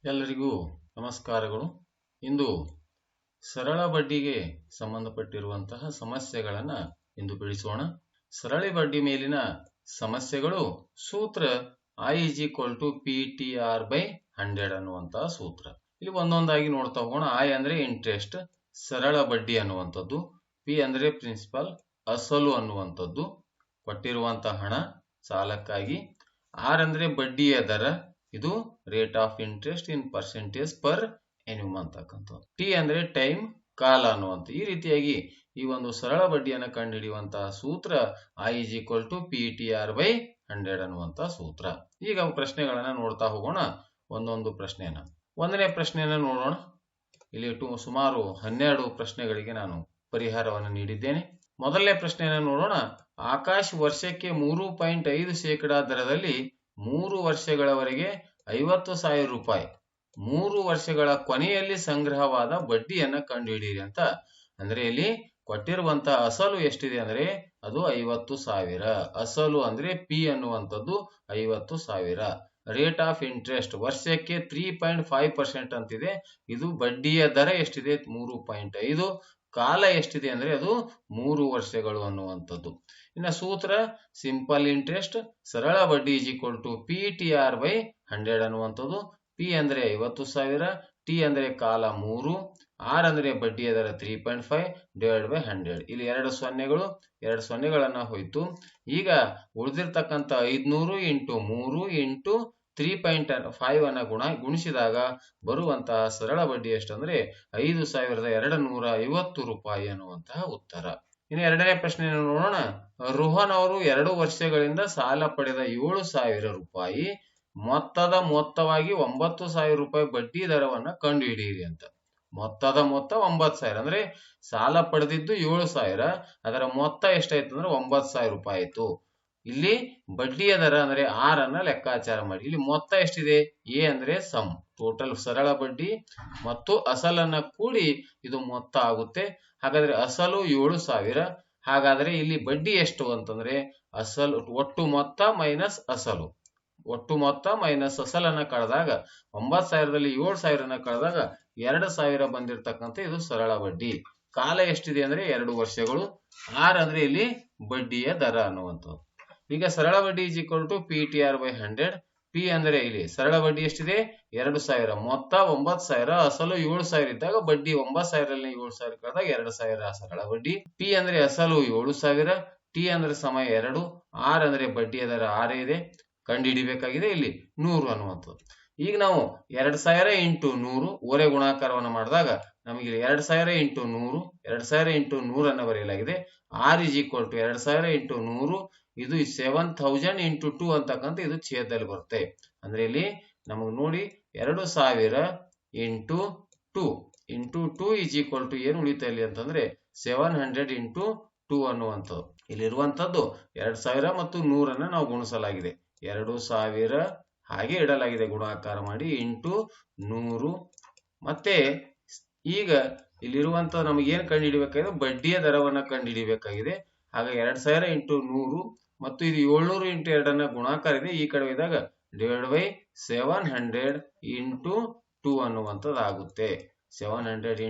ಎಲ್ಲರಿಗೂ ನಮಸ್ಕಾರಗಳು. ಇಂದು ಸರಳ ಬಡ್ಡಿಗೆ ಸಂಬಂಧಪಟ್ಟಿರುವಂತಹ ಸಮಸ್ಯೆಗಳನ್ನು ಇಂದು ಬಿಡಿಸೋಣ. ಸರಳ ಬಡ್ಡಿ ಮೇಲಿನ ಸಮಸ್ಯೆಗಳು ಸೂತ್ರ I = PTR/100 ಅನ್ನುವಂತಹ ಸೂತ್ರ. ಇಲ್ಲಿ ಒಂದೊಂದಾಗಿ ನೋಡ್ತಾ ಹೋಗೋಣ. I ಅಂದ್ರೆ ಇಂಟ್ರೆಸ್ಟ್, ಸರಳ ಬಡ್ಡಿ ಅನ್ನುವಂಥದ್ದು. P ಅಂದ್ರೆ ಪ್ರಿನ್ಸಿಪಲ್, ಅಸಲು ಅನ್ನುವಂಥದ್ದು, ಕೊಟ್ಟಿರುವಂತಹ ಹಣ ಸಾಲಕ್ಕಾಗಿ. R ಅಂದ್ರೆ ಬಡ್ಡಿಯ ದರ, ಇದು rate of interest in percentage per annum ಅಂತಕ್ಕಂಥದ್ದು. ಟಿ ಅಂದ್ರೆ ಟೈಮ್, ಕಾಲ ಅನ್ನುವಂಥ. ಈ ರೀತಿಯಾಗಿ ಈ ಒಂದು ಸರಳ ಬಡ್ಡಿಯನ್ನು ಕಂಡುಹಿಡಿಯುವಂತಹ ಸೂತ್ರ I = PTR/100 ಅನ್ನುವಂತಹ ಸೂತ್ರ. ಈಗ ಪ್ರಶ್ನೆಗಳನ್ನ ನೋಡ್ತಾ ಹೋಗೋಣ, ಒಂದೊಂದು ಪ್ರಶ್ನೆಯನ್ನ. ಒಂದನೇ ಪ್ರಶ್ನೆಯನ್ನ ನೋಡೋಣ. ಇಲ್ಲಿ ಸುಮಾರು 12 ಪ್ರಶ್ನೆಗಳಿಗೆ ನಾನು ಪರಿಹಾರವನ್ನು ನೀಡಿದ್ದೇನೆ. ಮೊದಲನೇ ಪ್ರಶ್ನೆಯನ್ನ ನೋಡೋಣ. ಆಕಾಶ್ ವರ್ಷಕ್ಕೆ 3.5% ದರದಲ್ಲಿ 3 ವರ್ಷಗಳವರೆಗೆ 50,000 ರೂಪಾಯಿ 3 ವರ್ಷಗಳ ಕೊನೆಯಲ್ಲಿ ಸಂಗ್ರಹವಾದ ಬಡ್ಡಿಯನ್ನ ಕಂಡುಹಿಡಿಯಿರಿ ಅಂತ. ಅಂದ್ರೆ ಇಲ್ಲಿ ಕೊಟ್ಟಿರುವಂತಹ ಅಸಲು ಎಷ್ಟಿದೆ ಅಂದ್ರೆ ಅದು 50,000. ಅಸಲು ಅಂದ್ರೆ P ಅನ್ನುವಂಥದ್ದು 50,000. ರೇಟ್ ಆಫ್ ಇಂಟ್ರೆಸ್ಟ್ ವರ್ಷಕ್ಕೆ 3.5% ಅಂತಿದೆ. ಇದು ಬಡ್ಡಿಯ ದರ ಎಷ್ಟಿದೆ 3.5. ಕಾಲ ಎಷ್ಟಿದೆ ಅಂದ್ರೆ ಅದು 3 ವರ್ಷಗಳು ಅನ್ನುವಂಥದ್ದು. ಇನ್ನು ಸೂತ್ರ ಸಿಂಪಲ್ ಇಂಟ್ರೆಸ್ಟ್, ಸರಳ ಬಡ್ಡಿ = PTR/100 ಅನ್ನುವಂಥದ್ದು. P ಅಂದ್ರೆ 50,000, T ಅಂದ್ರೆ ಕಾಲ 3, R ಅಂದ್ರೆ ಬಡ್ಡಿಯ ದರ 3.5 / 100. ಇಲ್ಲಿ 2 ಸೊನ್ನೆಗಳನ್ನ ಹೋಯ್ತು. ಈಗ ಉಳಿದಿರ್ತಕ್ಕಂಥ 500 × 3 × 3.5 ಅನ್ನ ಗುಣಿಸಿದಾಗ ಬರುವಂತಹ ಸರಳ ಬಡ್ಡಿ ಎಷ್ಟಂದ್ರೆ 5,250 ರೂಪಾಯಿ ಅನ್ನುವಂತಹ ಉತ್ತರ. ಇನ್ನು ಎರಡನೇ ಪ್ರಶ್ನೆಯನ್ನು ನೋಡೋಣ. ರೋಹನ್ ಅವರು 2 ವರ್ಷಗಳಿಂದ ಸಾಲ ಪಡೆದ 7,000 ರೂಪಾಯಿ ಮೊತ್ತವಾಗಿ 9,000 ರೂಪಾಯಿ ಬಡ್ಡಿ ದರವನ್ನ ಕಂಡುಹಿಡಿಯಿರಿ ಅಂತ. ಮೊತ್ತ 9,000 ಅಂದ್ರೆ ಸಾಲ ಪಡೆದಿದ್ದು 7,000, ಅದರ ಮೊತ್ತ ಎಷ್ಟಾಯ್ತು ಅಂದ್ರೆ 9,000 ರೂಪಾಯಿ ಆಯ್ತು. ಇಲ್ಲಿ ಬಡ್ಡಿಯ ದರ ಅಂದ್ರೆ R ಅನ್ನ ಲೆಕ್ಕಾಚಾರ ಮಾಡಿ. ಇಲ್ಲಿ ಮೊತ್ತ ಎಷ್ಟಿದೆ? A ಅಂದ್ರೆ ಸಮ್, ಟೋಟಲ್ ಸರಳ ಬಡ್ಡಿ ಮತ್ತು ಅಸಲನ್ನ ಕೂಡಿ ಇದು ಮೊತ್ತ ಆಗುತ್ತೆ. ಹಾಗಾದ್ರೆ ಅಸಲು 7,000. ಹಾಗಾದ್ರೆ ಇಲ್ಲಿ ಬಡ್ಡಿ ಎಷ್ಟು ಅಂತಂದ್ರೆ ಅಸಲು ಒಟ್ಟು ಮೊತ್ತ ಮೈನಸ್ ಅಸಲು, ಒಟ್ಟು ಮೊತ್ತ ಮೈನಸ್ ಅಸಲನ್ನ ಕಳೆದಾಗ 9,000ದಲ್ಲಿ 7,000ನ ಕಳೆದಾಗ 2,000 ಬಂದಿರತಕ್ಕಂಥ ಇದು ಸರಳ ಬಡ್ಡಿ. ಕಾಲ ಎಷ್ಟಿದೆ ಅಂದ್ರೆ 2 ವರ್ಷಗಳು. R ಅಂದ್ರೆ ಇಲ್ಲಿ ಬಡ್ಡಿಯ ದರ ಅನ್ನುವಂಥದ್ದು. ಈಗ ಸರಳ ಬಡ್ಡಿ = PTR/100. P ಅಂದ್ರೆ ಇಲ್ಲಿ ಸರಳ ಬಡ್ಡಿ ಎಷ್ಟಿದೆ 2,000, ಮೊತ್ತ 9,000, ಅಸಲು 7,000 ಇದ್ದಾಗ ಬಡ್ಡಿ 9,000ರಲ್ಲಿ 7,000 ಕಳೆದಾಗ 2,000 ಸರಳ ಬಡ್ಡಿ. P ಅಂದ್ರೆ ಅಸಲು 7,000, T ಅಂದ್ರೆ ಸಮಯ 2, R ಅಂದ್ರೆ ಬಡ್ಡಿಯ ದರ 6 ಇದೆ, ಕಂಡುಹಿಡಿಬೇಕಾಗಿದೆ ಇಲ್ಲಿ 100 ಅನ್ನುವಂಥದ್ದು. ಈಗ ನಾವು 2,000 × 100 ಓರೆ ಗುಣಾಕಾರವನ್ನು ಮಾಡಿದಾಗ ನಮಗೆ 2,000 × 100, 2,000 × 100 ಅನ್ನು ಬರೆಯಲಾಗಿದೆ. R = 2,000 × 100, ಇದು 7,000 × 2 ಅಂತಕ್ಕಂಥ ಇದು ಛೇದದಲ್ಲಿ ಬರುತ್ತೆ. ಅಂದ್ರೆ ಇಲ್ಲಿ ನಮಗೆ ನೋಡಿ 2,000 × 2 = ಏನು ಉಳಿತಾ ಇಲ್ಲಿ ಅಂತಂದ್ರೆ 700 × 2 ಅನ್ನುವಂಥದ್ದು. ಇಲ್ಲಿರುವಂತದ್ದು 2,000 ಮತ್ತು 100 ನಾವು ಗುಣಿಸಲಾಗಿದೆ. 2,000 ಹಾಗೆ ಇಡಲಾಗಿದೆ ಗುಣಾಕಾರ ಮಾಡಿ ಇಂಟು 100. ಮತ್ತೆ ಈಗ ಇಲ್ಲಿರುವಂತ ನಮಗೆ ಏನು ಕಂಡುಹಿಡಿಯಬೇಕಾಗಿದೆ? ಬಡ್ಡಿಯ ದರವನ್ನ ಕಂಡುಹಿಡಿಯಬೇಕಾಗಿದೆ. ಹಾಗಾಗಿ 2,000 × 100 ಮತ್ತು ಇದು 700 × 2 ಅನ್ನ ಗುಣಾಕಾರ ಇದೆ, ಈ ಕಡೆ ಹೋದಾಗ /700 × 2 ಅನ್ನುವಂಥದ್ದು ಆಗುತ್ತೆ. 700 ×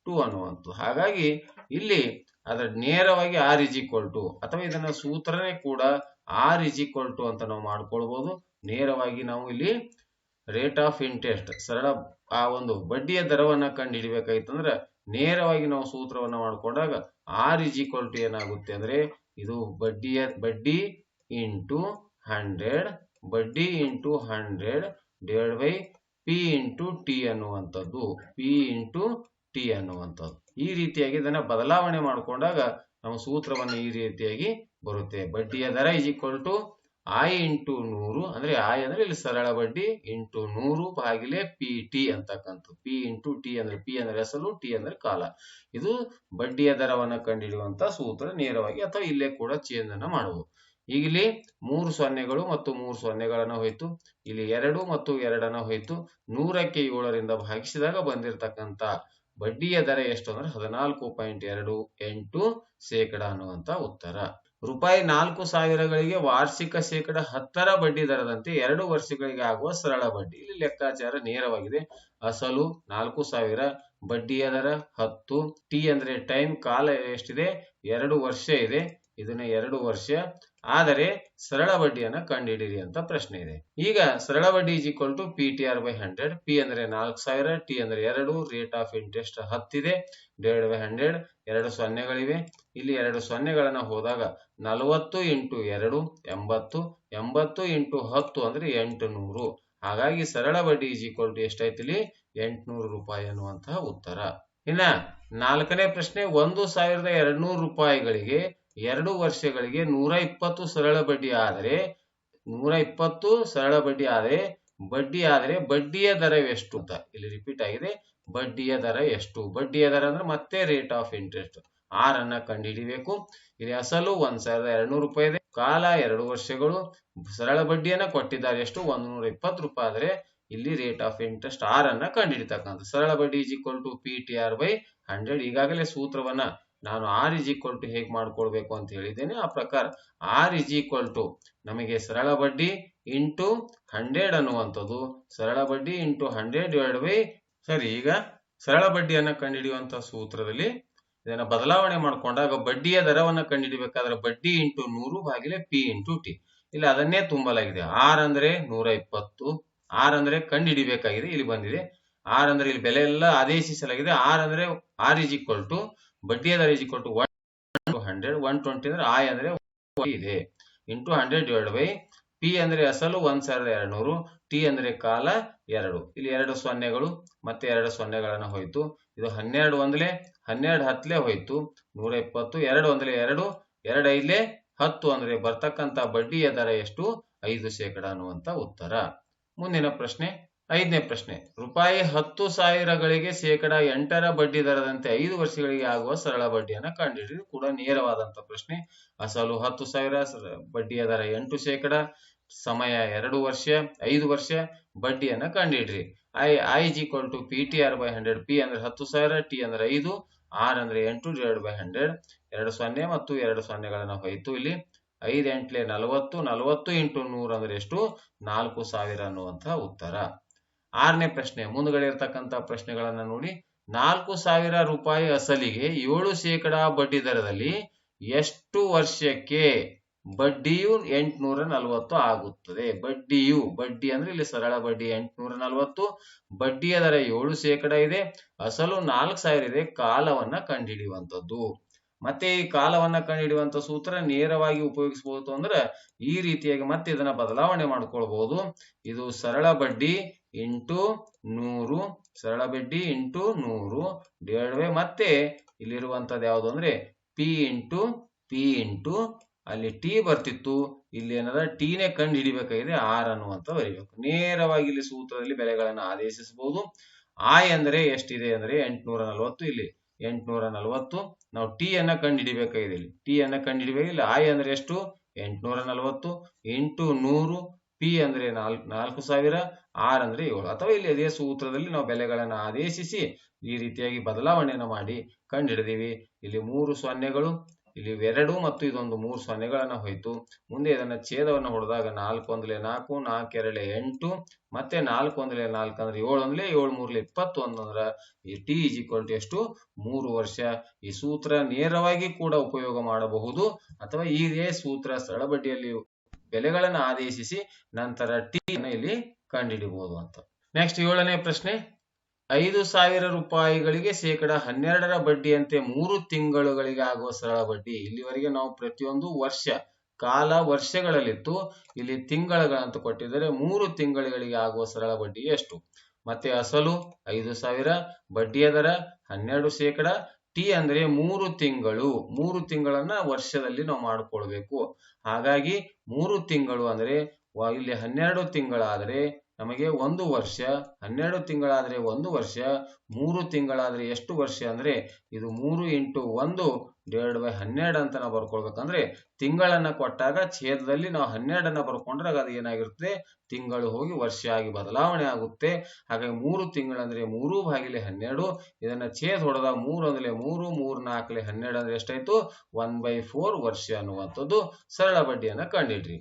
2 ಅನ್ನುವಂಥದ್ದು. ಹಾಗಾಗಿ ಇಲ್ಲಿ ಅದರ ನೇರವಾಗಿ R = ಅಥವಾ ಇದನ್ನ ಸೂತ್ರನೇ ಕೂಡ R = ಅಂತ ನಾವು ಮಾಡ್ಕೊಳ್ಬಹುದು. ನೇರವಾಗಿ ನಾವು ಇಲ್ಲಿ ರೇಟ್ ಆಫ್ ಇಂಟ್ರೆಸ್ಟ್ ಸರಳ ಆ ಒಂದು ಬಡ್ಡಿಯ ದರವನ್ನ ಕಂಡುಹಿಡಿಬೇಕಾಗಿತ್ತು ಅಂದ್ರೆ ನೇರವಾಗಿ ನಾವು ಸೂತ್ರವನ್ನ ಮಾಡ್ಕೊಂಡಾಗ R = ಏನಾಗುತ್ತೆ ಅಂದ್ರೆ ಇದು ಬಡ್ಡಿ ಇಂಟು 100, ಬಡ್ಡಿ ಇಂಟು 100 / P × T ಅನ್ನುವಂಥದ್ದು. P × T ಅನ್ನುವಂಥದ್ದು. ಈ ರೀತಿಯಾಗಿ ಇದನ್ನ ಬದಲಾವಣೆ ಮಾಡಿಕೊಂಡಾಗ ನಮ್ಮ ಸೂತ್ರವನ್ನು ಈ ರೀತಿಯಾಗಿ ಬರುತ್ತೆ. ಬಡ್ಡಿಯ ದರ = I × 100, ಅಂದ್ರೆ I ಅಂದ್ರೆ ಇಲ್ಲಿ ಸರಳ ಬಡ್ಡಿ ಇಂಟು 100 / PT ಅಂತಕ್ಕಂಥದ್ದು. P × T ಅಂದ್ರೆ P ಅಂದ್ರೆ ಅಸಲು, T ಅಂದ್ರೆ ಕಾಲ. ಇದು ಬಡ್ಡಿಯ ದರವನ್ನ ಕಂಡುಹಿಡಿಯುವಂತ ಸೂತ್ರ ನೇರವಾಗಿ, ಅಥವಾ ಇಲ್ಲೇ ಕೂಡ ಚೇಂಜ್ ಅನ್ನ ಮಾಡಬಹುದು. ಈಗ ಇಲ್ಲಿ 3 ಸೊನ್ನೆಗಳು ಮತ್ತು 3 ಸೊನ್ನೆಗಳನ್ನ ಹೋಯ್ತು. ಇಲ್ಲಿ 2 ಮತ್ತು 2 ಹೋಯ್ತು. 100ಕ್ಕೆ 7ರಿಂದ ಭಾಗಿಸಿದಾಗ ಬಂದಿರತಕ್ಕಂತ ಬಡ್ಡಿಯ ದರ ಎಷ್ಟು ಅಂದ್ರೆ 14.28% ಅನ್ನುವಂತ ಉತ್ತರ. ರೂಪಾಯಿ 4,000ಗಳಿಗೆ ವಾರ್ಷಿಕ ಶೇಕಡ 10ರ ಬಡ್ಡಿ ದರದಂತೆ 2 ವರ್ಷಗಳಿಗೆ ಆಗುವ ಸರಳ ಬಡ್ಡಿ. ಇಲ್ಲಿ ಲೆಕ್ಕಾಚಾರ ನೇರವಾಗಿದೆ. ಅಸಲು 4,000, ಬಡ್ಡಿಯ ದರ 10, ಟಿ ಅಂದ್ರೆ ಟೈಮ್, ಕಾಲ ಎಷ್ಟಿದೆ 2 ವರ್ಷ ಇದೆ. ಇದನ್ನ 2 ವರ್ಷ, ಆದರೆ ಸರಳ ಬಡ್ಡಿಯನ್ನ ಕಂಡುಹಿಡಿಯಿರಿ ಅಂತ ಪ್ರಶ್ನೆ ಇದೆ. ಈಗ ಸರಳ ಬಡ್ಡಿ is equal to PTR/100. P ಅಂದ್ರೆ 4,000, ಟಿ ಅಂದ್ರೆ 2, ರೇಟ್ ಆಫ್ ಇಂಟ್ರೆಸ್ಟ್ 10 ಇದೆ, ಡಿವೈಡೆಡ್ ಬೈ 100. 2 ಸೊನ್ನೆಗಳಿವೆ. ಇಲ್ಲಿ 2 ಸೊನ್ನೆಗಳನ್ನ ಹೋದಾಗ 40 ಇಂಟು 2 80, 80 ಇಂಟು 10 ಅಂದ್ರೆ 800. ಹಾಗಾಗಿ ಸರಳ ಬಡ್ಡಿ ಈಸ್ ಈಕ್ವಲ್ ಟು ಎಷ್ಟಾಯ್ತು ಇಲ್ಲಿ 800 ರೂಪಾಯಿ ಅನ್ನುವಂತಹ ಉತ್ತರ. ಇನ್ನ 4ನೇ ಪ್ರಶ್ನೆ, 1,200 ರೂಪಾಯಿಗಳಿಗೆ 2 ವರ್ಷಗಳಿಗೆ 120 ಸರಳ ಬಡ್ಡಿ ಆದರೆ 120 ಸರಳ ಬಡ್ಡಿ ಆದರೆ ಬಡ್ಡಿಯ ದರವೆಷ್ಟು ಅಂತ ಇಲ್ಲಿ ರಿಪೀಟ್ ಆಗಿದೆ. ಬಡ್ಡಿಯ ದರ ಎಷ್ಟು? ಬಡ್ಡಿಯ ದರ ಅಂದ್ರೆ ಮತ್ತೆ ರೇಟ್ ಆಫ್ ಇಂಟ್ರೆಸ್ಟ್ ಆರ್ ಅನ್ನ ಕಂಡುಹಿಡಿಬೇಕು. ಇಲ್ಲಿ ಅಸಲು 1,200 ರೂಪಾಯಿ ಇದೆ, ಕಾಲ 2 ವರ್ಷಗಳು, ಸರಳ ಬಡ್ಡಿಯನ್ನ ಕೊಟ್ಟಿದ್ದಾರೆ ಎಷ್ಟು 120 ರೂಪಾಯಿ ಆದರೆ ಇಲ್ಲಿ ರೇಟ್ ಆಫ್ ಇಂಟ್ರೆಸ್ಟ್ ಆರ್ ಅನ್ನ ಕಂಡುಹಿಡಿತಕ್ಕಂಥ ಸರಳ ಬಡ್ಡಿ ಈಸ್ ಈಕ್ವಲ್ ಟು PTR/100. ಈಗಾಗಲೇ ಸೂತ್ರವನ್ನ ನಾನು ಆರ್ ಇಸ್ ಈಕ್ವಲ್ ಟು ಹೇಗೆ ಮಾಡ್ಕೊಳ್ಬೇಕು ಅಂತ ಹೇಳಿದ್ದೇನೆ. ಆ ಪ್ರಕಾರ ಆರ್ ಇಸ್ ಈಕ್ವಲ್ ಟು ನಮಗೆ ಸರಳ ಬಡ್ಡಿ ಇಂಟು 100 ಅನ್ನುವಂಥದ್ದು, ಸರಳ ಬಡ್ಡಿ ಇಂಟು 100 ಡಿವೈಡ್ ಬೈ ಸರಿ. ಈಗ ಸರಳ ಬಡ್ಡಿಯನ್ನ ಕಂಡುಹಿಡಿಯುವಂತಹ ಸೂತ್ರದಲ್ಲಿ ಇದನ್ನ ಬದಲಾವಣೆ ಮಾಡಿಕೊಂಡಾಗ ಬಡ್ಡಿಯ ದರವನ್ನ ಕಂಡುಹಿಡಿಬೇಕಾದ್ರೆ ಬಡ್ಡಿ ಇಂಟು 100 ಭಾಗಿಲೆ ಪಿ ಇಂಟು ಟಿ. ಇಲ್ಲಿ ಅದನ್ನೇ ತುಂಬಲಾಗಿದೆ. ಆರ್ ಅಂದ್ರೆ 120, ಆರ್ ಅಂದ್ರೆ ಕಂಡುಹಿಡಿಬೇಕಾಗಿದೆ, ಇಲ್ಲಿ ಬಂದಿದೆ. ಆರ್ ಅಂದ್ರೆ ಇಲ್ಲಿ ಬೆಲೆ ಎಲ್ಲ ಆದೇಶಿಸಲಾಗಿದೆ. ಆರ್ ಅಂದ್ರೆ ಆರ್ ಇಸ್ ಈಕ್ವಲ್ ಟು ಬಡ್ಡಿಯ ದರ ಇಸ್ ಈಕ್ವಲ್ ಟು 100, 120 ಅಂದ್ರೆ ಆಯ್ ಅಂದ್ರೆ ಇದೆ ಇಂಟು 100 ಡಿವೈಡ್ ಬೈ ಪಿ ಅಂದ್ರೆ ಅಸಲು 1,200, ಟಿ ಅಂದ್ರೆ ಕಾಲ 2. ಇಲ್ಲಿ 2 ಸೊನ್ನೆಗಳು ಮತ್ತೆ 2 ಸೊನ್ನೆಗಳನ್ನ ಹೋಯ್ತು. ಇದು 12 ಒಂದಲೇ 12 ಹತ್ತಲೇ ಹೋಯ್ತು 120, 2 ಒಂದಲೇ 2, 2 ಐದ್ಲೆ 10 ಅಂದ್ರೆ ಬರ್ತಕ್ಕಂತ ಬಡ್ಡಿಯ ದರ ಎಷ್ಟು 5% ಅನ್ನುವಂತ ಉತ್ತರ. ಮುಂದಿನ ಪ್ರಶ್ನೆ 5ನೇ ಪ್ರಶ್ನೆ, ರೂಪಾಯಿ 10,000ಗಳಿಗೆ ಶೇಕಡ 8ರ ಬಡ್ಡಿ ದರದಂತೆ 5 ವರ್ಷಗಳಿಗೆ ಆಗುವ ಸರಳ ಬಡ್ಡಿಯನ್ನ ಕಂಡುಹಿಡಿದು ಕೂಡ ನೇರವಾದಂತ ಪ್ರಶ್ನೆ. ಅಸಲು 10,000, ಬಡ್ಡಿಯ ದರ 8%, ಸಮಯ 2 ವರ್ಷ, 5 ವರ್ಷ, ಬಡ್ಡಿಯನ್ನ ಕಂಡುಹಿಡ್ರಿ. I is equal to PTR/100. P ಅಂದ್ರೆ 10,000, ಟಿ ಅಂದ್ರೆ 5, ಆರ್ ಅಂದ್ರೆ 8 ಡಿವೈಡ್ ಬೈ 100. 2 ಸೊನ್ನೆ ಮತ್ತು 2 ಸೊನ್ನೆಗಳನ್ನ ಹೋಯ್ತು. ಇಲ್ಲಿ 5 8 40, 40 ಇಂಟು 100 ಅಂದ್ರೆ ಎಷ್ಟು 4,000 ಅನ್ನುವಂತಹ ಉತ್ತರ. 6ನೇ ಪ್ರಶ್ನೆ, ಮುಂದುಗಡೆ ಇರತಕ್ಕಂತ ಪ್ರಶ್ನೆಗಳನ್ನ ನೋಡಿ. 4,000 ರೂಪಾಯಿ ಅಸಲಿಗೆ 7% ಬಡ್ಡಿ ದರದಲ್ಲಿ ಎಷ್ಟು ವರ್ಷಕ್ಕೆ ಬಡ್ಡಿಯು 840 ಆಗುತ್ತದೆ? ಬಡ್ಡಿ ಅಂದ್ರೆ ಇಲ್ಲಿ ಸರಳ ಬಡ್ಡಿ 840, ಬಡ್ಡಿಯ ದರ 7% ಇದೆ, ಅಸಲು 4,000 ಇದೆ, ಕಾಲವನ್ನ ಕಂಡುಹಿಡಿಯುವಂತದ್ದು. ಮತ್ತೆ ಈ ಕಾಲವನ್ನ ಕಂಡುಹಿಡಿಯುವಂತ ಸೂತ್ರ ನೇರವಾಗಿ ಉಪಯೋಗಿಸಬಹುದು ಅಂದ್ರೆ ಈ ರೀತಿಯಾಗಿ ಮತ್ತೆ ಇದನ್ನ ಬದಲಾವಣೆ ಮಾಡ್ಕೊಳ್ಬಹುದು. ಇದು ಸರಳ ಬಡ್ಡಿ ಇಂಟು 100, ಸರಳ ಬಡ್ಡಿ ಇಂಟು 100 ಡಿವೈಡ್ ಬೈ ಮತ್ತೆ ಇಲ್ಲಿರುವಂತದ್ದು ಯಾವುದು ಅಂದ್ರೆ ಪಿ ಇಂಟು ಅಲ್ಲಿ ಟಿ ಬರ್ತಿತ್ತು, ಇಲ್ಲಿ ಏನದ ಟಿನೇ ಕಂಡು ಹಿಡಿಬೇಕಾಗಿದೆ, ಆರ್ ಅನ್ನುವಂತ ಬರೀಬೇಕು. ನೇರವಾಗಿ ಇಲ್ಲಿ ಸೂತ್ರದಲ್ಲಿ ಬೆಲೆಗಳನ್ನ ಆದೇಶಿಸಬಹುದು. ಆಯ್ ಅಂದ್ರೆ ಎಷ್ಟಿದೆ ಅಂದ್ರೆ 840, ಇಲ್ಲಿ 840 ನಾವು ಟಿ ಅನ್ನ ಕಂಡು ಹಿಡಿಬೇಕಾಗಿದೆ. ಇಲ್ಲಿ ಟಿ ಅನ್ನ ಕಂಡು ಹಿಡಿಬೇಕು. ಇಲ್ಲಿ ಆಯ್ ಅಂದ್ರೆ ಎಷ್ಟು 840 ಇಂಟು 100, ಪಿ ಅಂದ್ರೆ 4,000, ಆರ್ ಅಂದ್ರೆ 7. ಅಥವಾ ಇಲ್ಲಿ ಅದೇ ಸೂತ್ರದಲ್ಲಿ ನಾವು ಬೆಲೆಗಳನ್ನ ಆದೇಶಿಸಿ ಈ ರೀತಿಯಾಗಿ ಬದಲಾವಣೆಯನ್ನು ಮಾಡಿ ಕಂಡು ಹಿಡಿದೀವಿ. ಇಲ್ಲಿ 3 ಸೊನ್ನೆಗಳು, ಇಲ್ಲಿ 2 ಮತ್ತು ಇದೊಂದು 3 ಸೊನ್ನೆಗಳನ್ನ ಹೋಯ್ತು. ಮುಂದೆ ಇದನ್ನ ಛೇದವನ್ನು ಹೊಡೆದಾಗ 4 1 4, 4 2 8, ಮತ್ತೆ 4 1 4 ಅಂದ್ರೆ 7 1 7 3 21 ಅಂದ್ರೆ ಈ ಟಿ ಇಸ್ ಈಕ್ವಲ್ ಟು ಎಷ್ಟು 3 ವರ್ಷ. ಈ ಸೂತ್ರ ನೇರವಾಗಿ ಕೂಡ ಉಪಯೋಗ ಮಾಡಬಹುದು, ಅಥವಾ ಇದೇ ಸೂತ್ರ ಸರಳ ಬಡ್ಡಿಯಲ್ಲಿ ಬೆಲೆಗಳನ್ನ ಆದೇಶಿಸಿ ನಂತರ ಟಿ ಅನ್ನ ಇಲ್ಲಿ ಕಂಡುಹಿಡಿಬಹುದು ಅಂತ. ನೆಕ್ಸ್ಟ್ 7ನೇ ಪ್ರಶ್ನೆ, 5,000 ರೂಪಾಯಿಗಳಿಗೆ ಶೇಕಡ 12ರ ಬಡ್ಡಿಯಂತೆ 3 ತಿಂಗಳುಗಳಿಗೆ ಆಗುವ ಸರಳ ಬಡ್ಡಿ. ಇಲ್ಲಿವರೆಗೆ ನಾವು ಪ್ರತಿಯೊಂದು ವರ್ಷ ಕಾಲ ವರ್ಷಗಳಲ್ಲಿತ್ತು, ಇಲ್ಲಿ ತಿಂಗಳುಗಳಂತ ಕೊಟ್ಟಿದ್ದಾರೆ. 3 ತಿಂಗಳಿಗೆ ಆಗುವ ಸರಳ ಬಡ್ಡಿ ಎಷ್ಟು? ಮತ್ತೆ ಅಸಲು 5,000, ಬಡ್ಡಿಯ ದರ 12%, ಟಿ ಅಂದ್ರೆ 3 ತಿಂಗಳು. 3 ತಿಂಗಳನ್ನ ವರ್ಷದಲ್ಲಿ ನಾವು ಮಾಡ್ಕೊಳ್ಬೇಕು. ಹಾಗಾಗಿ 3 ತಿಂಗಳು ಅಂದ್ರೆ ಇಲ್ಲಿ 12 ತಿಂಗಳಾದ್ರೆ ನಮಗೆ 1 ವರ್ಷ, 12 ತಿಂಗಳಾದ್ರೆ 1 ವರ್ಷ, 3 ತಿಂಗಳಾದ್ರೆ ಎಷ್ಟು ವರ್ಷ ಅಂದ್ರೆ ಇದು 3 × 1 / 12 ಅಂತ ನಾವು ಬರ್ಕೊಳ್ಬೇಕಂದ್ರೆ ತಿಂಗಳನ್ನ ಕೊಟ್ಟಾಗ ಛೇದದಲ್ಲಿ ನಾವು 12 ಬರ್ಕೊಂಡ್ರೆ ಅದು ಏನಾಗಿರುತ್ತೆ, ತಿಂಗಳು ಹೋಗಿ ವರ್ಷ ಆಗಿ ಬದಲಾವಣೆ ಆಗುತ್ತೆ. ಹಾಗಾಗಿ 3 ತಿಂಗಳಂದ್ರೆ 3/12. ಇದನ್ನ ಛೇದ ಹೊಡೆದಾಗ 3 ಅಂದ್ರೆ 3, 3 4 12 ಅಂದ್ರೆ ಎಷ್ಟಾಯ್ತು, 1/4 ವರ್ಷ ಅನ್ನುವಂಥದ್ದು ಸರಳ ಬಡ್ಡಿಯನ್ನ ಕಂಡಿಡ್ರಿ.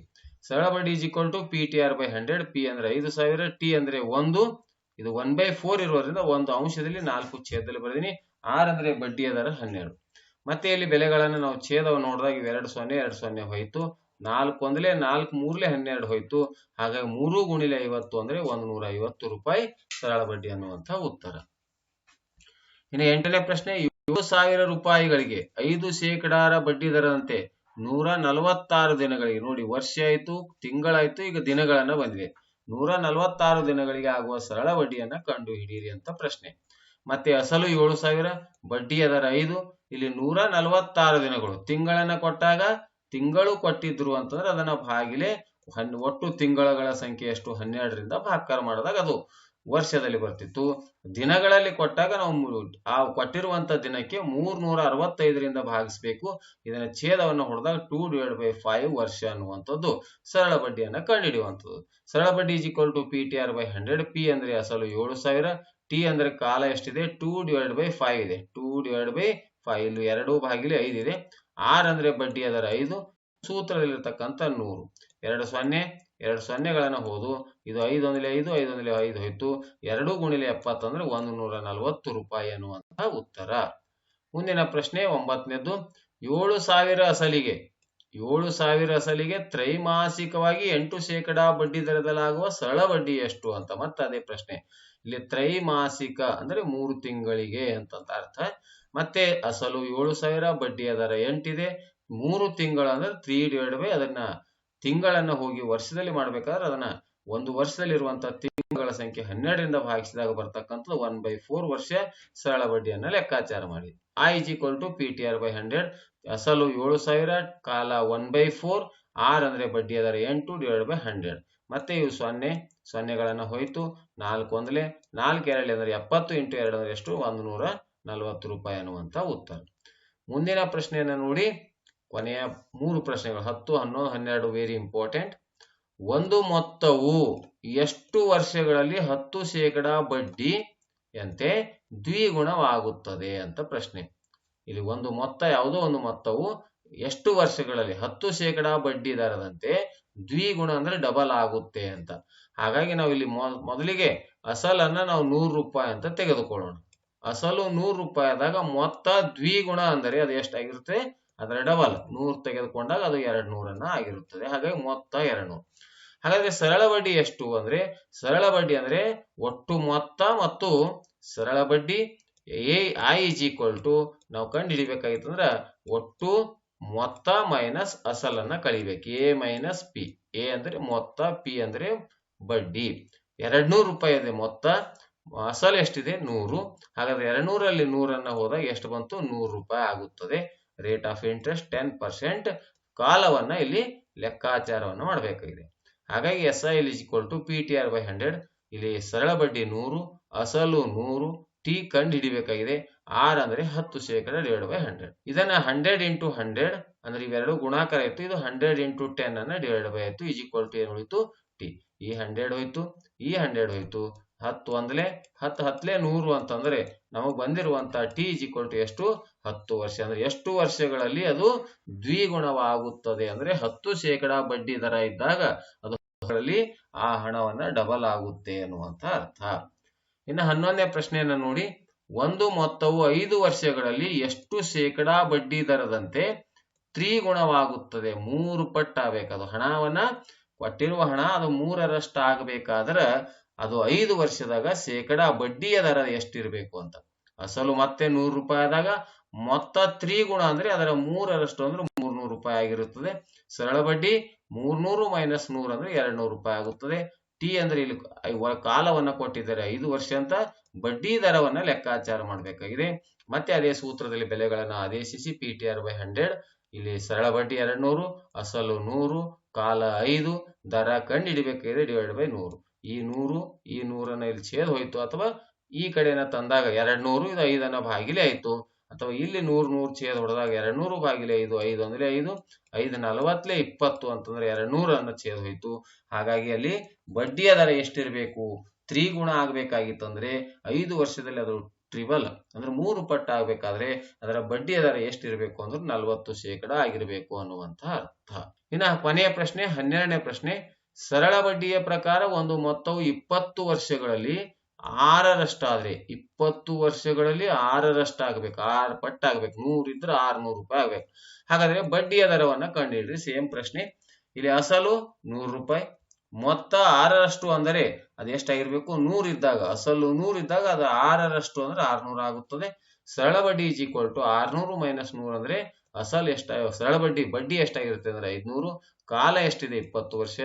ಸರಳ ಬಡ್ಡಿ is equal to PTR/100. P ಅಂದ್ರೆ 5,000, ಟಿ ಅಂದ್ರೆ 1, ಇದು 1/4 ಇರೋದ್ರಿಂದ ಒಂದು ಅಂಶದಲ್ಲಿ 4 ಛೇದದಲ್ಲಿ ಬರೆದಿನಿ. ಆರ್ ಅಂದ್ರೆ ಬಡ್ಡಿಯ ದರ 12. ಮತ್ತೆ ಇಲ್ಲಿ ಬೆಲೆಗಳನ್ನು ನಾವು ಛೇದವನ್ನು ನೋಡಿದಾಗ 2 0 2 0 ಹೋಯ್ತು, 4 1 4 3 12 ಹೋಯ್ತು. ಹಾಗಾಗಿ 3 × 50 ಅಂದ್ರೆ 150 ರೂಪಾಯಿ ಸರಳ ಬಡ್ಡಿ ಅನ್ನುವಂಥ ಉತ್ತರ. ಇನ್ನು 8ನೇ ಪ್ರಶ್ನೆ, 7,000 ರೂಪಾಯಿಗಳಿಗೆ 5% ಬಡ್ಡಿ ದರದಂತೆ 146 ದಿನಗಳಿಗೆ, ನೋಡಿ ವರ್ಷ ಆಯ್ತು, ತಿಂಗಳಾಯ್ತು, ಈಗ ದಿನಗಳನ್ನ ಬಂದಿದೆ, 146 ದಿನಗಳಿಗೆ ಆಗುವ ಸರಳ ಬಡ್ಡಿಯನ್ನ ಕಂಡು ಹಿಡಿಯಿರಿ ಅಂತ ಪ್ರಶ್ನೆ. ಮತ್ತೆ ಅಸಲು 7,000, ಬಡ್ಡಿಯ ದರ 5. ಇಲ್ಲಿ 146 ದಿನಗಳು, ತಿಂಗಳನ್ನ ಕೊಟ್ಟಾಗ ತಿಂಗಳು ಕೊಟ್ಟಿದ್ರು ಅಂತಂದ್ರೆ ಅದನ್ನ ಭಾಗಿಲೆ ಒಟ್ಟು ತಿಂಗಳ ಸಂಖ್ಯೆ ಎಷ್ಟು, 12ರಿಂದ ಭಾಗಾಕಾರ ಮಾಡಿದಾಗ ಅದು ವರ್ಷದಲ್ಲಿ ಬರ್ತಿತ್ತು. ದಿನಗಳಲ್ಲಿ ಕೊಟ್ಟಾಗ ನಾವು ಆ ಕೊಟ್ಟಿರುವಂತ ದಿನಕ್ಕೆ 365ರಿಂದ ಭಾಗಿಸ್ಬೇಕು. ಇದನ್ನ ಛೇದವನ್ನು ಹೊಡೆದಾಗ 2/5 ವರ್ಷ ಅನ್ನುವಂಥದ್ದು ಸರಳ ಬಡ್ಡಿಯನ್ನ ಕಂಡುಹಿಡಿಯುವಂಥದ್ದು. ಸರಳ ಬಡ್ಡಿ is equal to PTR/100. P ಅಂದ್ರೆ ಅಸಲು 7,000, ಟಿ ಅಂದ್ರೆ ಕಾಲ ಎಷ್ಟಿದೆ, 2/5 ಇದೆ, 2/5, ಇಲ್ಲಿ 2/5 ಇದೆ. ಆರ್ ಅಂದ್ರೆ ಬಡ್ಡಿಯ ದರ 5, ಸೂತ್ರದಲ್ಲಿರ್ತಕ್ಕಂಥ 100, 2 0 2 ಸೊನ್ನೆಗಳನ್ನ ಹೋದು, ಇದು 5 1 5 5 1 5 ಹೋಯ್ತು, 2 × 70 ಅಂದ್ರೆ 140 ರೂಪಾಯಿ ಅನ್ನುವಂತಹ ಉತ್ತರ. ಮುಂದಿನ ಪ್ರಶ್ನೆ 9ನೇದು, 7,000 ಅಸಲಿಗೆ 7,000 ಅಸಲಿಗೆ ತ್ರೈಮಾಸಿಕವಾಗಿ 8% ಬಡ್ಡಿ ದರದಲ್ಲಾಗುವ ಸರಳ ಬಡ್ಡಿ ಎಷ್ಟು ಅಂತ ಮತ್ತೆ ಅದೇ ಪ್ರಶ್ನೆ. ಇಲ್ಲಿ ತ್ರೈಮಾಸಿಕ ಅಂದ್ರೆ 3 ತಿಂಗಳಿಗೆ ಅಂತ ಅರ್ಥ. ಮತ್ತೆ ಅಸಲು 7,000, ಬಡ್ಡಿಯ ದರ 8 ಇದೆ, 3 ತಿಂಗಳು ಅಂದ್ರೆ 3/, ಅದನ್ನ ತಿಂಗಳನ್ನ ಹೋಗಿ ವರ್ಷದಲ್ಲಿ ಮಾಡ್ಬೇಕಾದ್ರೆ ಅದನ್ನ ಒಂದು ವರ್ಷದಲ್ಲಿ ಇರುವಂತಹ ತಿಂಗಳ ಸಂಖ್ಯೆ 12ರಿಂದ ಭಾಗಿಸಿದಾಗ ಬರ್ತಕ್ಕಂಥದ್ದು 1/4 ವರ್ಷ ಸರಳ ಬಡ್ಡಿಯನ್ನ ಲೆಕ್ಕಾಚಾರ ಮಾಡಿ. I is equal to PTR/100. ಅಸಲು 7,000, ಕಾಲ 1/4, ಆರ್ ಅಂದ್ರೆ ಬಡ್ಡಿಯ ದರ 8/100. ಮತ್ತೆ ಇವು 0 ಸೊನ್ನೆಗಳನ್ನ ಹೋಯ್ತು, 4 1 4 2 ಅಂದ್ರೆ 70 × 2 ಅಂದ್ರೆ ಎಷ್ಟು, 140 ರೂಪಾಯಿ ಅನ್ನುವಂತ ಉತ್ತರ. ಮುಂದಿನ ಪ್ರಶ್ನೆಯನ್ನ ನೋಡಿ, ಕೊನೆಯ 3 ಪ್ರಶ್ನೆಗಳು 10, 11, 12 ವೆರಿ ಇಂಪಾರ್ಟೆಂಟ್. ಒಂದು ಮೊತ್ತವು ಎಷ್ಟು ವರ್ಷಗಳಲ್ಲಿ 10% ಬಡ್ಡಿಯಂತೆ ದ್ವಿಗುಣವಾಗುತ್ತದೆ ಅಂತ ಪ್ರಶ್ನೆ. ಇಲ್ಲಿ ಒಂದು ಮೊತ್ತ, ಯಾವುದೋ ಒಂದು ಮೊತ್ತವು ಎಷ್ಟು ವರ್ಷಗಳಲ್ಲಿ 10% ಬಡ್ಡಿ ದರದಂತೆ ದ್ವಿಗುಣ ಅಂದ್ರೆ ಡಬಲ್ ಆಗುತ್ತೆ ಅಂತ. ಹಾಗಾಗಿ ನಾವು ಇಲ್ಲಿ ಮೊದಲಿಗೆ ಅಸಲನ್ನ ನಾವು 100 ರೂಪಾಯಿ ಅಂತ ತೆಗೆದುಕೊಳ್ಳೋಣ. ಅಸಲು 100 ರೂಪಾಯಿ ಆದಾಗ ಮೊತ್ತ ದ್ವಿಗುಣ ಅಂದರೆ ಅದು ಎಷ್ಟಾಗಿರುತ್ತೆ, ಅದರ ಡಬಲ್ 100 ತೆಗೆದುಕೊಂಡಾಗ ಅದು 200 ಆಗಿರುತ್ತದೆ. ಹಾಗಾಗಿ ಮೊತ್ತ 200. ಹಾಗಾದ್ರೆ ಸರಳ ಬಡ್ಡಿ ಎಷ್ಟು ಅಂದ್ರೆ, ಸರಳ ಬಡ್ಡಿ ಅಂದ್ರೆ ಒಟ್ಟು ಮೊತ್ತ ಮತ್ತು ಸರಳ ಬಡ್ಡಿ I is equal to, ನಾವು ಕಂಡು ಹಿಡಿಬೇಕಾಗಿತ್ತಂದ್ರ ಒಟ್ಟು ಮೊತ್ತ ಮೈನಸ್ ಅಸಲನ್ನ ಕಳಿಬೇಕು, A - P. A ಅಂದ್ರೆ ಮೊತ್ತ, P ಅಂದ್ರೆ ಬಡ್ಡಿ. 200 ರೂಪಾಯಿ ಇದೆ ಮೊತ್ತ, ಅಸಲು ಎಷ್ಟಿದೆ 100. ಹಾಗಾದ್ರೆ 200ರಲ್ಲಿ 100 ಹೋದಾಗ ಎಷ್ಟು ಬಂತು, 100 ರೂಪಾಯಿ ಆಗುತ್ತದೆ. Rate of interest 10%. ಕಾಲವನ್ನ ಇಲ್ಲಿ ಲೆಕ್ಕಾಚಾರವನ್ನು ಮಾಡಬೇಕಾಗಿದೆ. ಹಾಗಾಗಿ SI is equal to PTR/100. ಇಲ್ಲಿ ಸರಳ ಬಡ್ಡಿ 100, ಅಸಲು 100, ಟಿ ಕಂಡು ಹಿಡಿಬೇಕಾಗಿದೆ. ಆರ್ ಅಂದ್ರೆ 10% /100. ಇದನ್ನ 100 × 100 ಅಂದ್ರೆ ಇವೆರಡು ಗುಣಾಕಾರ ಇತ್ತು, ಇದು 100 × 10 ಅನ್ನ ಡಿವೈಡ್ ಬೈ ಆಯ್ತು. ಈಸ್ ಈಕ್ವಲ್ ಟು ಏನು ಉಳಿತು, ಟಿ. ಈ 100 ಹೋಯ್ತು, ಈ 100 ಹೋಯ್ತು, 10 1 10 10 100 ಅಂತಂದ್ರೆ ನಮಗೆ ಬಂದಿರುವಂತ ಟಿ ಈಸ್ ಈಕ್ವಲ್ ಟು ಎಷ್ಟು, 10 ವರ್ಷ. ಅಂದ್ರೆ ಎಷ್ಟು ವರ್ಷಗಳಲ್ಲಿ ಅದು ದ್ವಿಗುಣವಾಗುತ್ತದೆ ಅಂದ್ರೆ 10% ಬಡ್ಡಿ ದರ ಇದ್ದಾಗ ಅದು ಆ ಹಣವನ್ನ ಡಬಲ್ ಆಗುತ್ತೆ ಅನ್ನುವಂತ ಅರ್ಥ. ಇನ್ನು 11ನೇ ಪ್ರಶ್ನೆಯನ್ನ ನೋಡಿ, ಒಂದು ಮೊತ್ತವು 5 ವರ್ಷಗಳಲ್ಲಿ ಎಷ್ಟು ಶೇಕಡಾ ಬಡ್ಡಿ ದರದಂತೆ ತ್ರಿಗುಣವಾಗುತ್ತದೆ, 3 ಪಟ್ಟು ಆಗಬೇಕು. ಅದು ಹಣವನ್ನ ಕೊಟ್ಟಿರುವ ಹಣ ಅದು 3ರಷ್ಟು ಆಗಬೇಕಾದ್ರೆ ಅದು 5 ವರ್ಷದಾಗ ಶೇಕಡಾ ಬಡ್ಡಿಯ ದರ ಎಷ್ಟಿರಬೇಕು ಅಂತ. ಅಸಲು ಮತ್ತೆ 100 ರೂಪಾಯಿ ಆದಾಗ ಮೊತ್ತ ತ್ರಿಗುಣ ಅಂದ್ರೆ ಅದರ 3ರಷ್ಟು ಅಂದ್ರೆ 300 ರೂಪಾಯಿ ಆಗಿರುತ್ತದೆ. ಸರಳ ಬಡ್ಡಿ 300 - 100 ಅಂದ್ರೆ 200 ರೂಪಾಯಿ ಆಗುತ್ತದೆ. ಟಿ ಅಂದ್ರೆ ಇಲ್ಲಿ ಕಾಲವನ್ನ ಕೊಟ್ಟಿದ್ದಾರೆ 5 ವರ್ಷ ಅಂತ, ಬಡ್ಡಿ ದರವನ್ನ ಲೆಕ್ಕಾಚಾರ ಮಾಡಬೇಕಾಗಿದೆ. ಮತ್ತೆ ಅದೇ ಸೂತ್ರದಲ್ಲಿ ಬೆಲೆಗಳನ್ನ ಆದೇಶಿಸಿ PTR/100. ಇಲ್ಲಿ ಸರಳ ಬಡ್ಡಿ 200, ಅಸಲು 100, ಕಾಲ 5, ದರ ಕಂಡು ಹಿಡಿಬೇಕಾಗಿದೆ ಡಿವೈಡ್ ಬೈ 100. ಈ 100 ಈ 100 ಇಲ್ಲಿ ಛೇದ ಹೋಯ್ತು, ಅಥವಾ ಈ ಕಡೆನ ತಂದಾಗ 200 ಇದು 5 ಭಾಗಿಲೆ ಆಯ್ತು, ಅಥವಾ ಇಲ್ಲಿ 100 ಛೇದ ಹೊಡೆದಾಗ 200 ಭಾಗಿಲೆ 5 5 ಅಂದ್ರೆ 5 5 40 20 ಅಂತಂದ್ರೆ 200 ಛೇದ ಹೋಯ್ತು. ಹಾಗಾಗಿ ಅಲ್ಲಿ ಬಡ್ಡಿಯ ದರ ಎಷ್ಟಿರಬೇಕು, ತ್ರಿಗುಣ ಆಗ್ಬೇಕಾಗಿತ್ತಂದ್ರೆ 5 ವರ್ಷದಲ್ಲಿ ಅದು ಟ್ರಿಬಲ್ ಅಂದ್ರೆ 3 ಪಟ್ಟು ಆಗ್ಬೇಕಾದ್ರೆ ಅದರ ಬಡ್ಡಿಯ ದರ ಎಷ್ಟಿರಬೇಕು ಅಂದ್ರೆ 40% ಆಗಿರಬೇಕು ಅನ್ನುವಂತ ಅರ್ಥ. ಇನ್ನ ಕೊನೆಯ ಪ್ರಶ್ನೆ 12ನೇ ಪ್ರಶ್ನೆ, ಸರಳ ಬಡ್ಡಿಯ ಪ್ರಕಾರ ಒಂದು ಮೊತ್ತವು 20 ವರ್ಷಗಳಲ್ಲಿ 6ರಷ್ಟಾದ್ರೆ 20 ವರ್ಷಗಳಲ್ಲಿ 6ರಷ್ಟಾಗಬೇಕು, 6 ಪಟ್ಟಾಗಬೇಕು, 100 ಇದ್ರೆ 600 ರೂಪಾಯಿ ಆಗ್ಬೇಕು. ಹಾಗಾದ್ರೆ ಬಡ್ಡಿಯ ದರವನ್ನ ಕಂಡುಹಿಡ್ರಿ. ಸೇಮ್ ಪ್ರಶ್ನೆ. ಇಲ್ಲಿ ಅಸಲು 100 ರೂಪಾಯಿ, ಮೊತ್ತ 6ರಷ್ಟು ಅಂದರೆ ಅದು ಎಷ್ಟಾಗಿರ್ಬೇಕು, 100 ಇದ್ದಾಗ, ಅಸಲು 100 ಇದ್ದಾಗ ಅದು 6ರಷ್ಟು ಅಂದ್ರೆ 600 ಆಗುತ್ತದೆ. ಸರಳ ಬಡ್ಡಿ ಈಸ್ ಈಕ್ವಲ್ ಟು 600 ಮೈನಸ್ 100 ಅಂದ್ರೆ ಅಸಲು ಸರಳ ಬಡ್ಡಿ ಎಷ್ಟಾಗಿರುತ್ತೆ ಅಂದ್ರೆ 500, ಕಾಲ ಎಷ್ಟಿದೆ 20 ವರ್ಷ,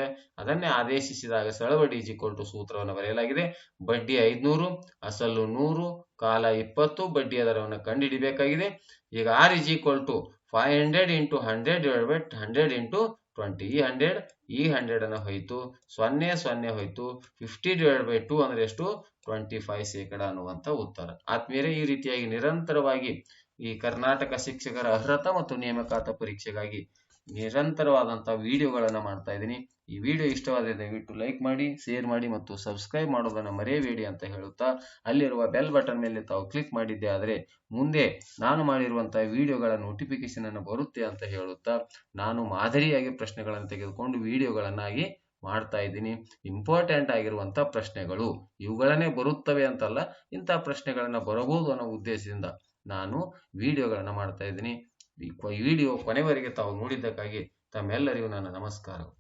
ಅದನ್ನೇ ಆದೇಶಿಸಿದಾಗ ಸರಳ ಬಡ್ಡಿ ಈಸ್ ಈಕ್ವಲ್ ಟು ಸೂತ್ರವನ್ನು ಬರೆಯಲಾಗಿದೆ. ಬಡ್ಡಿ 500, ಅಸಲು 100, ಕಾಲ 20, ಬಡ್ಡಿಯ ದರವನ್ನು ಕಂಡುಹಿಡಿಬೇಕಾಗಿದೆ. ಈಗ R is equal to 500 into 100 divide by 100 into 20. ಈ 100 ಅನ್ನ ಹೋಯ್ತು, 0 ಹೋಯ್ತು, 50 ಡಿವೈಡ್ ಬೈ 2 ಅಂದ್ರೆ ಎಷ್ಟು, 25% ಅನ್ನುವಂತ ಉತ್ತರ. ಆದ್ಮೇಲೆ ಈ ರೀತಿಯಾಗಿ ನಿರಂತರವಾಗಿ ಈ ಕರ್ನಾಟಕ ಶಿಕ್ಷಕರ ಅರ್ಹತಾ ಮತ್ತು ನೇಮಕಾತಿ ಪರೀಕ್ಷೆಗಾಗಿ ನಿರಂತರವಾದಂತಹ ವಿಡಿಯೋಗಳನ್ನ ಮಾಡ್ತಾ ಇದ್ದೀನಿ. ಈ ವಿಡಿಯೋ ಇಷ್ಟವಾದರೆ ದಯವಿಟ್ಟು ಲೈಕ್ ಮಾಡಿ, ಶೇರ್ ಮಾಡಿ ಮತ್ತು ಸಬ್ಸ್ಕ್ರೈಬ್ ಮಾಡೋದನ್ನ ಮರೆಯಬೇಡಿ ಅಂತ ಹೇಳುತ್ತಾ, ಅಲ್ಲಿರುವ ಬೆಲ್ ಬಟನ್ ಮೇಲೆ ತಾವು ಕ್ಲಿಕ್ ಮಾಡಿದ್ದೆ ಆದರೆ ಮುಂದೆ ನಾನು ಮಾಡಿರುವಂತಹ ವಿಡಿಯೋಗಳ ನೋಟಿಫಿಕೇಶನ್ ಅನ್ನು ಬರುತ್ತೆ ಅಂತ ಹೇಳುತ್ತಾ, ನಾನು ಮಾದರಿಯಾಗಿ ಪ್ರಶ್ನೆಗಳನ್ನು ತೆಗೆದುಕೊಂಡು ವಿಡಿಯೋಗಳನ್ನಾಗಿ ಮಾಡ್ತಾ ಇದ್ದೀನಿ. ಇಂಪಾರ್ಟೆಂಟ್ ಆಗಿರುವಂತಹ ಪ್ರಶ್ನೆಗಳು ಇವುಗಳನ್ನೇ ಬರುತ್ತವೆ ಅಂತಲ್ಲ, ಇಂತಹ ಪ್ರಶ್ನೆಗಳನ್ನ ಬರಬಹುದು ಅನ್ನೋ ಉದ್ದೇಶದಿಂದ ನಾನು ವಿಡಿಯೋಗಳನ್ನ ಮಾಡ್ತಾ ಇದ್ದೀನಿ. ಈ ವಿಡಿಯೋ ಕೊನೆವರೆಗೆ ತಾವು ನೋಡಿದ್ದಕ್ಕಾಗಿ ತಮ್ಮೆಲ್ಲರಿಗೂ ನನ್ನ ನಮಸ್ಕಾರಗಳು.